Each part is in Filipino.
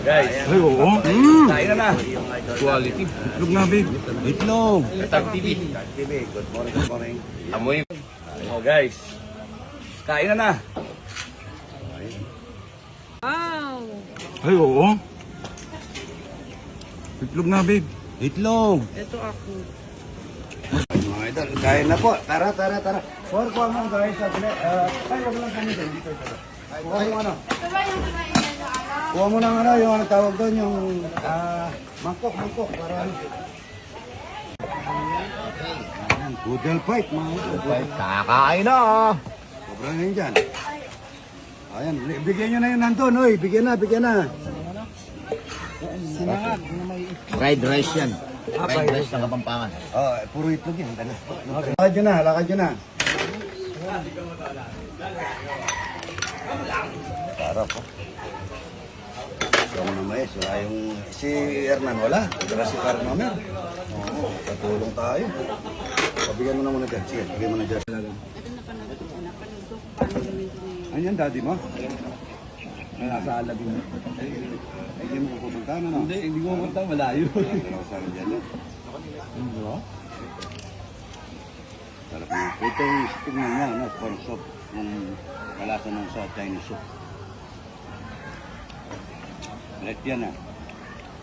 Guys, Ay, oo. kain na na. Quality. Itlog na, babe. Itlog. Tag TV. TV, good morning, good morning. Amoy. Oh, guys. Kain na na. Wow! Ay, oo. Itlog na, babe. Itlog. Ito ako. Mga idol, kain na po. Tara. For po mo guys. Ay, wag lang kami dito. Kuha yung ano. Kuha mo ng ano, yung ano tawag doon, yung mangkok. Para ano. Ayan, poodle fight, mga idol. Kakain na. Sobrang na yun dyan. Ayan, bigyan nyo na yun nandun, oy. Bigyan na. Fried rice yan. Fried rice ng Kapampangan. Oh, puro itlog yan. Lakad nyo na. Sarap po. Yung na mais, wala yung... Si Hernan, wala. Tara si Carnomer. Oo, patulong tayo. Pabigyan mo na muna dyan. Sige, bigyan mo na dyan. Ito napanood ko. Paano gamitin Ano yan, daddy mo? Nasa alabing mo. Ay, hindi mo pupunta na, no? Hindi ko pupunta. Malayo. Sarap dyan, no? Sarap na. Ito yung tingnan niya, no? Corn soup. Yung kalasa ng sa Chinese soup. Red yan, ah.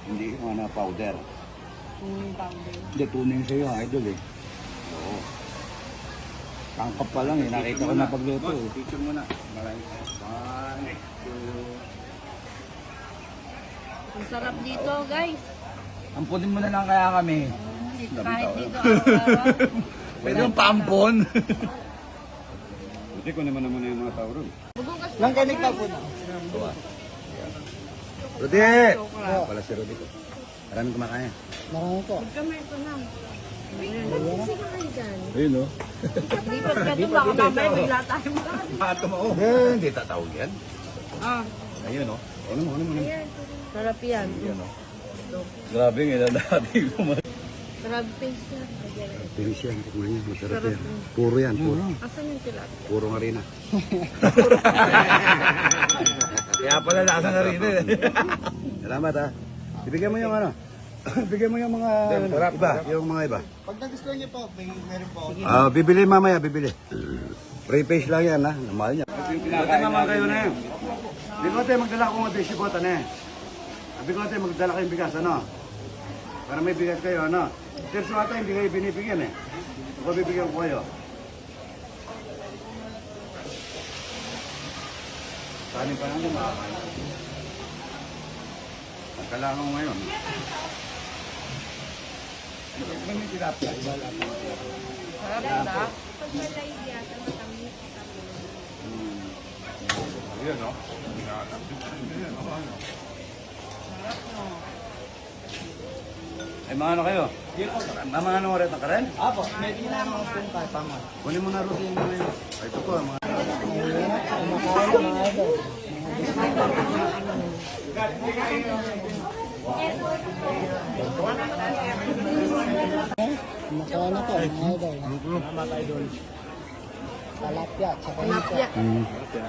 Hindi yung ano, powder. powder? Hindi, tuning sa'yo, idol eh. Oo. Tangkap pa lang eh. Nakita ko na pagluto eh. Picture mo na. Maraming. 1, 2. Ang sarap dito, guys. Ampunin mo na lang kaya kami. Kahit dito araw-araw. Pwede yung pampon. Buti ko naman yung mga tao ron. Bugugas Lang kanig ka po na. Rudy! Pala si Rudy ko. Maraming kumakain. Huwag kami ito na. Ayun o. Lipat ka ito. Baka mamaya bigla tayo Pato mo. Hindi tatawag yan. Ayun o. Ano mo. Sarap yan. Grabe nga na dati kumain. Sarap face yan. Pinis yan. Tikman niya. Masarap yan. Puro yan. Puro. Asan yung tilapia? Puro harina. Kaya pala lasa na rin eh. Salamat ha. Ibigay mo yung ano. Bigyan mo yung mga iba. Yung mga iba. Pag nagustuhan niyo po, meron po. Bibili mamaya. Free face lang yan ha. Mahal niya. Bigote naman kayo na yan. Bigote magdala ko ng desibote na eh. Bigote magdala kayong bigas ano. Para may bigas kayo ano. Terso ata hindi kayo binibigyan eh. Ako bibigyan ko kayo. Kanin pa lang yung makakain. Ang kailangan mo ngayon. May tilapia. Sarap na. Ayan no? Ay mga ano kayo? Mga ano oras na ka rin? Apo, may kailangan mo punta, tama. Kunin mo na Rudy yung mga yun. Ay ito po mga... Kumakain na to, mga idol. Talapia, tsaka Tilapia. kumakain na.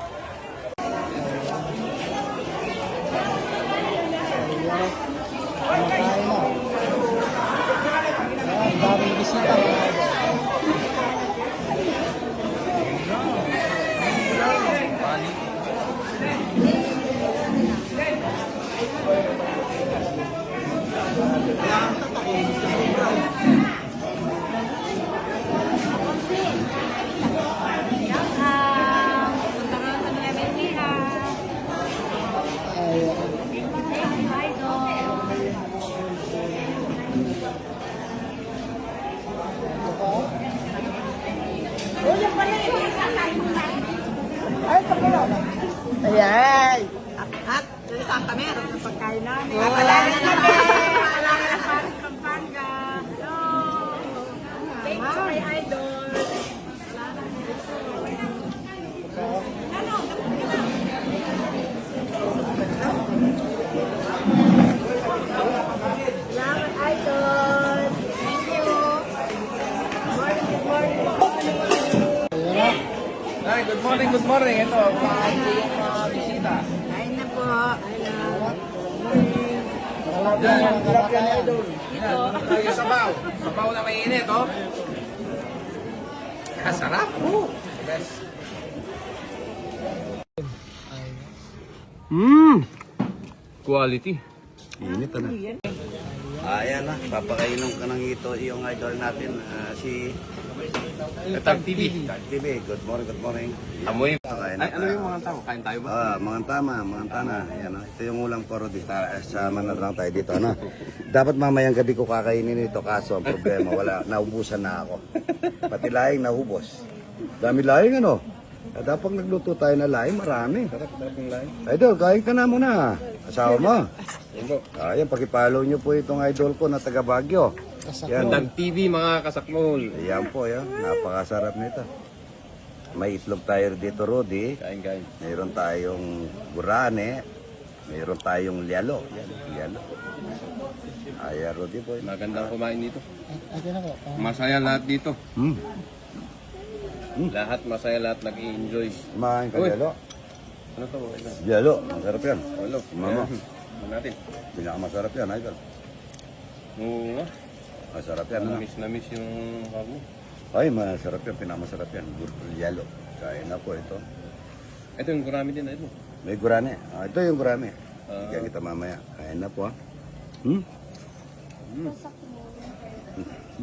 Ayan, daming bisita, mga idol. Punta ka sa mga Besiha. Ayan. Ayan. At saan kami? Ang pagkain namin. Kapalala na kami. Kapalala na kami. Pampanga. Hello. Thank you kay Idol. Salamat, Idol. Thank you. Good morning. Ito, paano yung mga bisita? Kain na po. Tilapia mga kamakain. Yung sabaw. Sabaw na mainit, oh. Sarap. Yes. Quality. Init na. Ayan na, papakainom ka ng ito yung idol natin, si Tag TV. Tag TV. Good morning, good morning. Amoy. Kain Ay, ano yung mga tao? Kain tayo ba? mga tama. Ayan, ito yung ulang poro dito. Sama na lang tayo dito, ano? Dapat mamayang gabi ko kakainin ito, kaso ang problema, naubusan na ako. Pati laing naubos. Dami laing, ano? Dapat nagluto tayo na laing, marami. Sarap yung lain. Idol, kain ka na muna. Asawa mo. Ayan, pakipollow nyo po itong idol ko na taga Baguio. Yan. Tag TV, mga kasakmol. Ayan po, yan. Napakasarap nito. May itlog tayo dito, Rudy. Kain. Mayroon tayong gurane. Mayroon tayong lialo. Yan, lialo. Ayan, Rudy po. Magandang kumain dito. Ate na po. Masaya lahat dito. Hmm. Lahat masaya, lahat nag-i-enjoy. Kumain ka Uy. lialo. Ano to? Ito. Lialo, masarap yan. Hello. Mama. Ano natin? Pinakamasarap yan, idol. Oo nga. Masarap yan, ano? Namiss yung bago. Ay, masarap yan. Pinakamasarap yan. Lialo. Kain na po ito. Ito yung gurami din. Ito. May gurane. Ito yung gurane. Kaya kita mamaya. Kain na po, ha?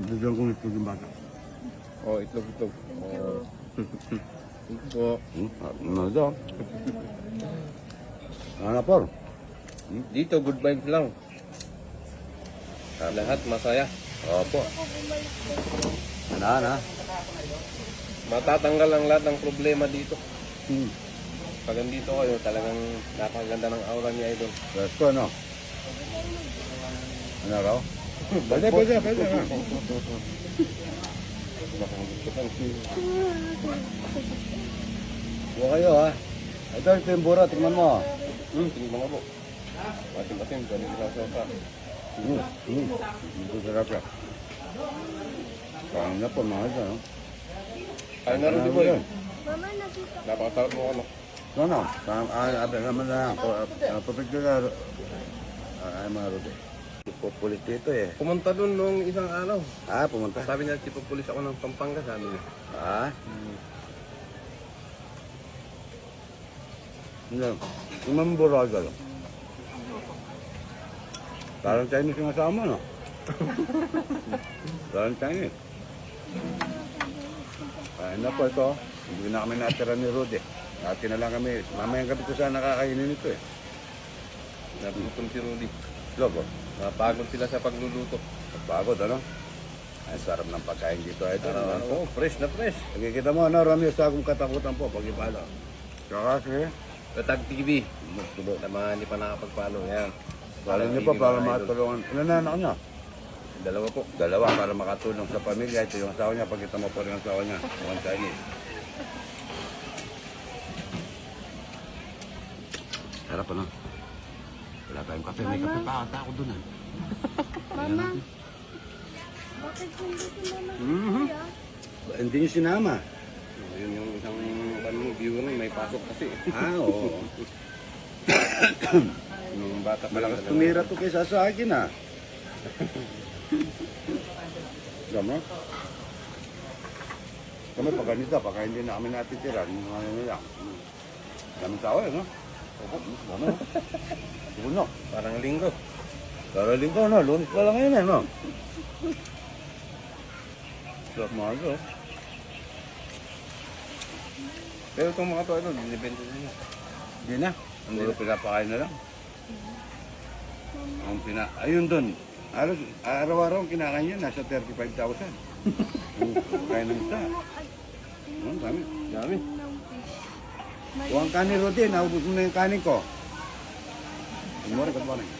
Bigyan ko ito yung bata. Oh, itlog. Oh. Ito po. Ano ito? Ano po? Dito, good vibes lang. Lahat masaya. Opo. Ano? Matatanggal ang lahat ng problema dito. Hmm. Pag andito kayo, talagang napakaganda ng aura niya, idol. Resto, no? Ano raw? Pwede. Huwag kayo, ha? Ito yung bura, tingnan mo. Tingnan mo po. Matim-matim, ganun lang sa pa. Ito sarap yan. Parang na po, mga ito, no? Kaya na rin, di boy. Napakasarap mo ano. No. Abe naman na. Papicture na. Ay, mga Rudy. Pupulit dito, eh. Pumunta dun nung isang araw. Pumunta. Sabi niya, tipo pulis ako ng Pampanga, sabi niya. Hindi. Umamburaga lang. Parang Chinese yung asama, no? Parang Chinese. Kain na po ito. Hindi na kami natira ni Rudy. Dati na lang kami. Mamayang gabi ko sana nakakainin ito, eh. Nagutom si Rudy. Logo. Napagod sila sa pagluluto. Pagod, ano? Ay, sarap ng pagkain dito. Ito, Oo, fresh na fresh. Nakikita mo, ano, Rami, sa akong katakutan po, pag-ipala. Kasi, Tag TV. magtubo. Sa mga hindi pa nakapag-follow, yan. Follow niyo pa para matulungan. Ilan na anak niya? Dalawa po. Dalawa para makatulong sa pamilya. Ito yung asawa niya. Pagkita mo po rin ang asawa niya. Mukhang Chinese. Sarap, ano? Wala tayong kape. May kape pa ata ako dun, ah. Mama, bakit hindi si Mama kuya? Hindi niyo sinama. Yun yung isang viewer may pasok kasi. Oo. Nung bata pa Malakas lang tumira to kaysa sa akin, ah. Gama? Kami pag ganito, pagka hindi na kami natitira, ano nila. Daming tao, eh, no? Opo, gama. Puno. Parang linggo. Daraling ko, no? Lunes pa lang ngayon, eh, no? Sarap mga ito. Pero itong mga to, dinibenta nila. Hindi na. Puro pinapakain na lang. Ayun doon. Araw-araw ang kinakain niya, nasa 35,000. Kaya ng isa. Dami. Dami. Huwag kanin, Rodin. Naubos mo na yung kanin ko. Good morning, good morning.